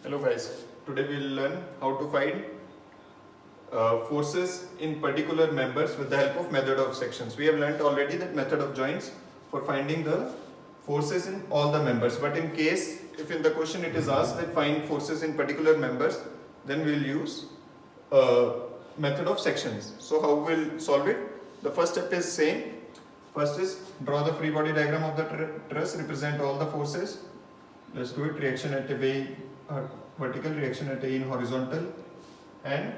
Hello guys, today we will learn how to find forces in particular members with the help of method of sections. We have learnt already that method of joints for finding the forces in all the members, but in case if in the question it is asked that find forces in particular members, then we will use method of sections. So how we will solve it? The first step is same. First is draw the free body diagram of the truss, represent all the forces. Let's do it. Reaction at A vertical, reaction at A in horizontal, and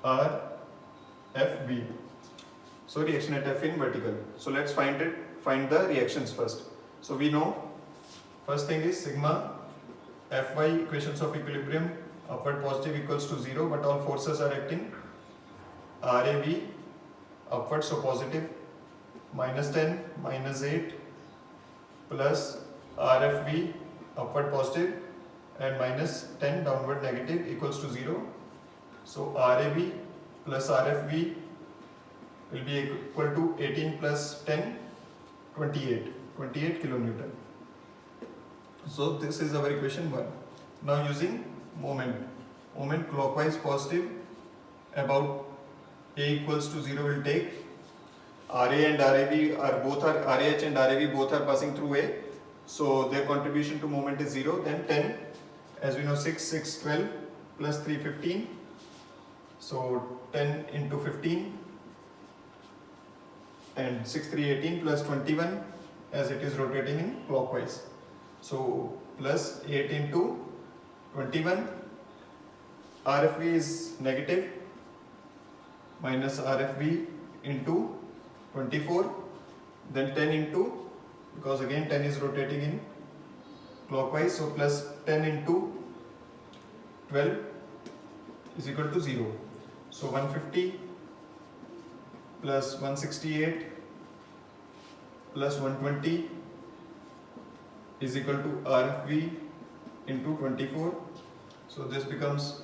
R, F, V. So reaction at F in vertical. So let's find the reactions first. So we know first thing is sigma Fy, equations of equilibrium, upward positive equals to 0, but all forces are acting. Rav upward, so positive, minus 10, minus 8, plus RFV upward positive and minus 10 downward negative equals to 0. So RAV plus RFV will be equal to 18 plus 10, 28 kilonewton. So this is our equation 1. Now using moment clockwise positive, about A equals to 0 will take RA and RAV RAH and RAV both are passing through A. So their contribution to moment is 0. Then 10, as we know, 6, 12 plus 3, 15. So 10 into 15 and 6, 3, 18 plus 21 as it is rotating in clockwise. So plus 8 into 21. RFV is negative, minus RFV into 24. Then 10 into, because again 10 is rotating in clockwise, so plus 10 into 12 is equal to 0. So 150 plus 168 plus 120 is equal to RFV into 24. So this becomes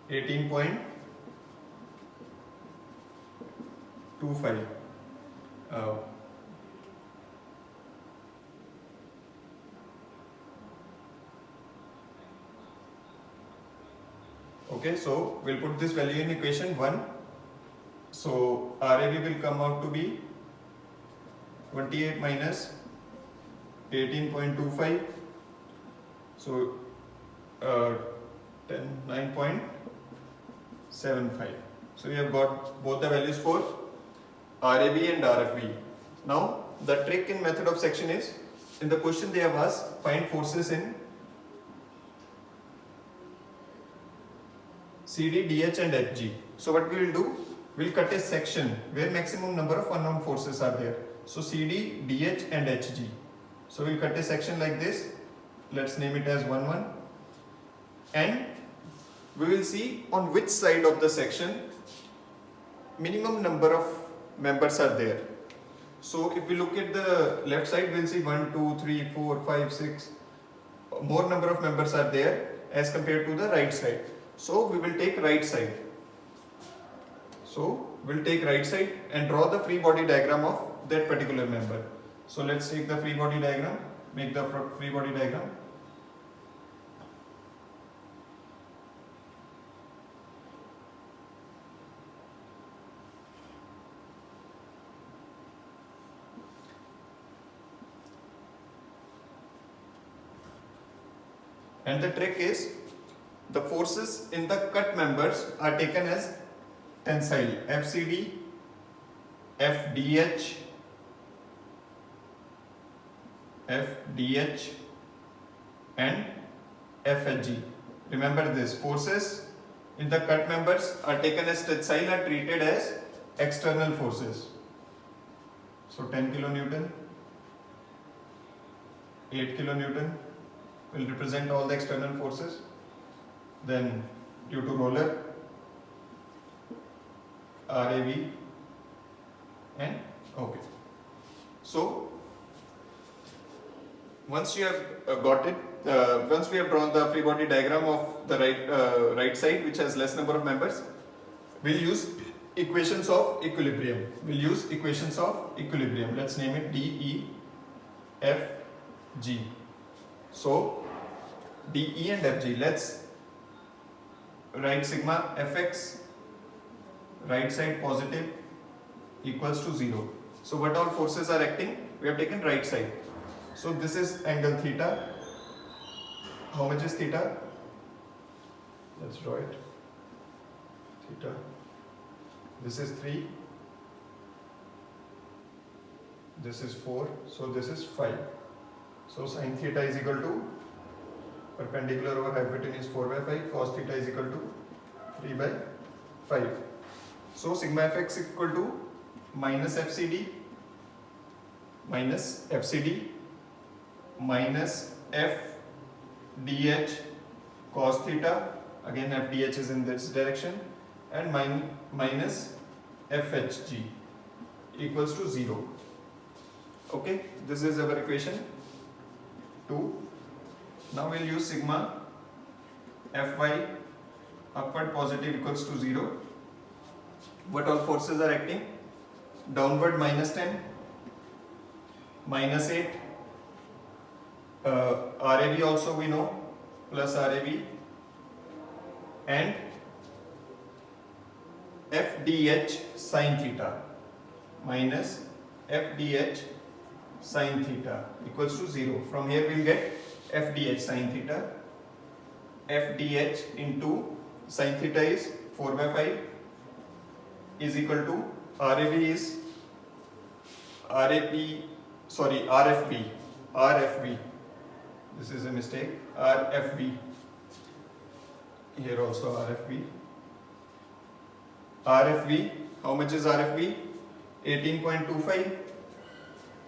18.25. Okay, so we'll put this value in equation 1. So RAV will come out to be 28 minus 18.25. So 9.75. So we have got both the values for RAV and RFV. Now the trick in method of section is, in the question they have asked find forces in CD, DH and HG. So what we will do, we will cut a section where maximum number of unknown forces are there. So CD, DH and HG. So we will cut a section like this. Let's name it as 1, 1. And we will see on which side of the section minimum number of members are there. So if we look at the left side, we will see 1, 2, 3, 4, 5, 6. More number of members are there as compared to the right side. So we will take right side. So we will take right side and draw the free body diagram of that particular member. So let's take the free body diagram, make the free body diagram. And the trick is, the forces in the cut members are taken as tensile. FCD, FDH, FDH and FHG. Remember this, forces in the cut members are taken as tensile, are treated as external forces. So 10 kilonewton, 8 kilonewton will represent all the external forces. Then due to roller, RAV and okay. So once you have got it, once we have drawn the free body diagram of the right side which has less number of members, we'll use equations of equilibrium. We'll use equations of equilibrium. Let's name it D, E, F, G. So D, E and F, G. Let's write sigma Fx, right side positive, equals to 0. So what all forces are acting? We have taken right side. So this is angle theta. How much is theta? Let's draw it. Theta. This is 3. This is 4. So this is 5. So sin theta is equal to perpendicular over hypotenuse 4 by 5. Cos theta is equal to 3 by 5. So sigma Fx equal to minus FCD minus FCD minus FDH cos theta, again FDH is in this direction, and minus FHG equals to 0. Okay, this is our equation 2. Now we'll use sigma Fy upward positive equals to 0. What all forces are acting? Downward minus 10, minus 8, RAV also we know, plus RAV, and FDH sin theta minus FDH sin theta equals to 0. From here we will get FDH sin theta. FDH into sin theta is 4 by 5 is equal to RAV is RFV. This is a mistake. RFV. Here also RFV. RFV. How much is RFV? 18.25.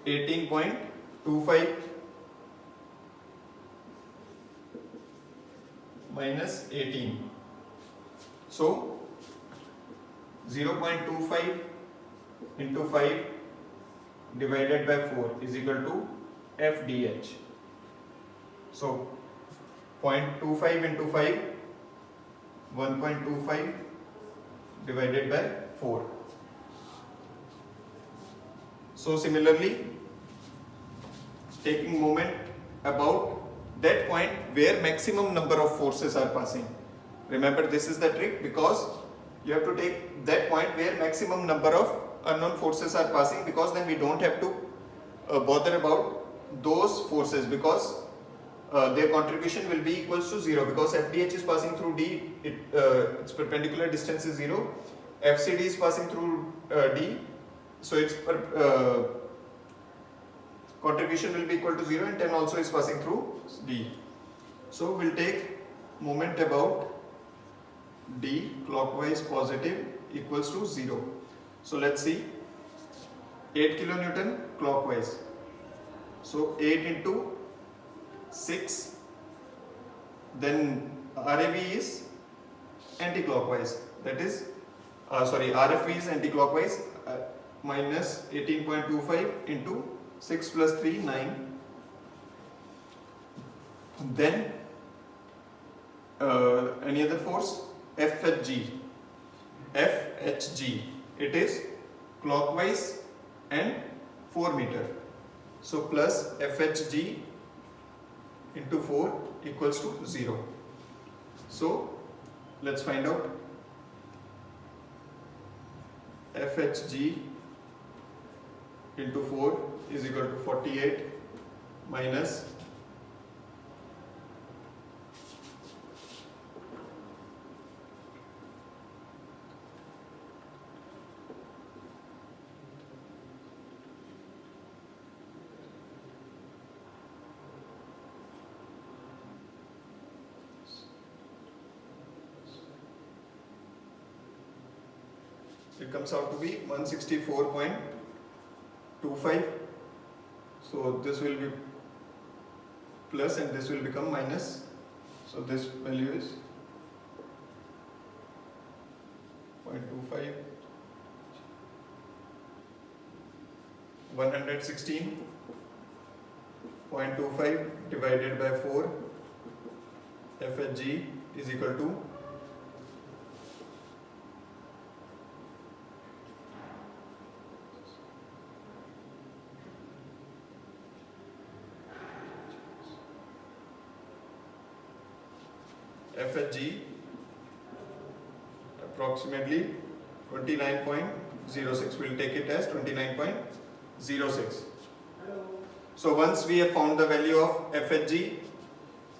18.25 minus 18. So 0.25 into 5 divided by 4 is equal to FDH. So 0.25 into 5, 1.25 divided by 4. So similarly, taking moment about that point where maximum number of forces are passing. Remember, this is the trick, because you have to take that point where maximum number of unknown forces are passing, because then we don't have to bother about those forces, because their contribution will be equals to 0, because FDH is passing through D, its perpendicular distance is 0, FCD is passing through D, so its contribution will be equal to 0, and 10 also is passing through D. So we'll take moment about D clockwise positive equals to 0. So let's see, 8 kilonewton clockwise. So 8 into 6, then RAV is anti-clockwise, that is RFV is anti-clockwise, minus 18.25 into 6 plus 3, 9. Then any other force? FHG. It is clockwise and 4 meter. So plus FHG into 4 equals to 0. So let's find out. FHG into 4 is equal to 48 minus it comes out to be 164.25. So this will be plus and this will become minus. So this value is 0.25 116.25 divided by 4 FHG is equal to FHG approximately 29.06. We'll take it as 29.06. So once we have found the value of FHG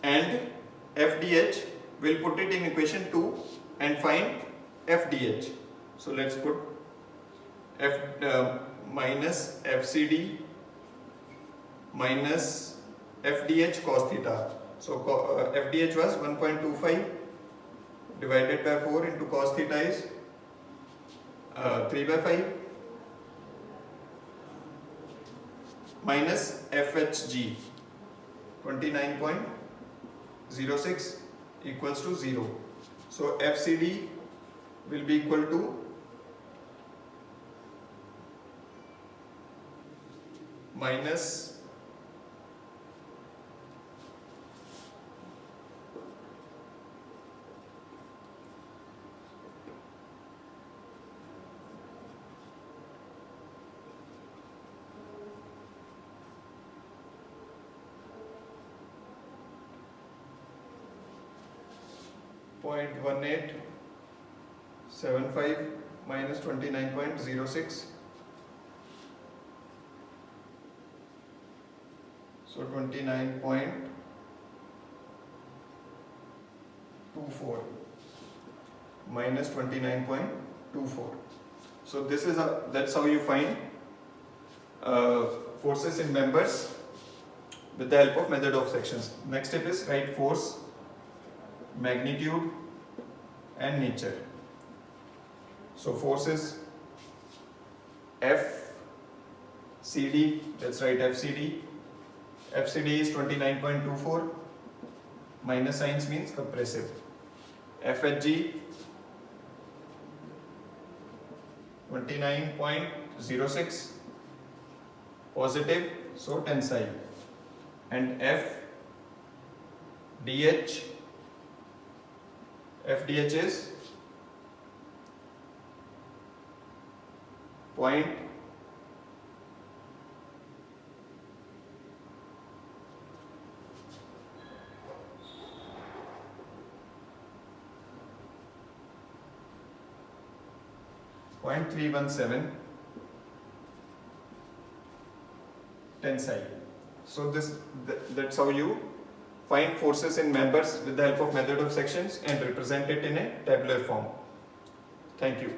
and FDH, we'll put it in equation 2 and find FDH. So let's put minus FCD minus FDH cos theta. So FDH was 1.25 divided by 4 into cos theta is 3 by 5 minus FHG 29.06 equals to 0. So FCD will be equal to minus 0.1875 minus 29.06. So 29.24 minus 29.24. So this is that's how you find forces in members with the help of method of sections. Next step is write force, magnitude and nature. So forces FCD, let's write FCD. FCD is 29.24, minus signs means compressive. FHG 29.06, positive, so tensile. And FDH is 0.317 tensile. So that's how you find forces in members with the help of method of sections and represent it in a tabular form. Thank you.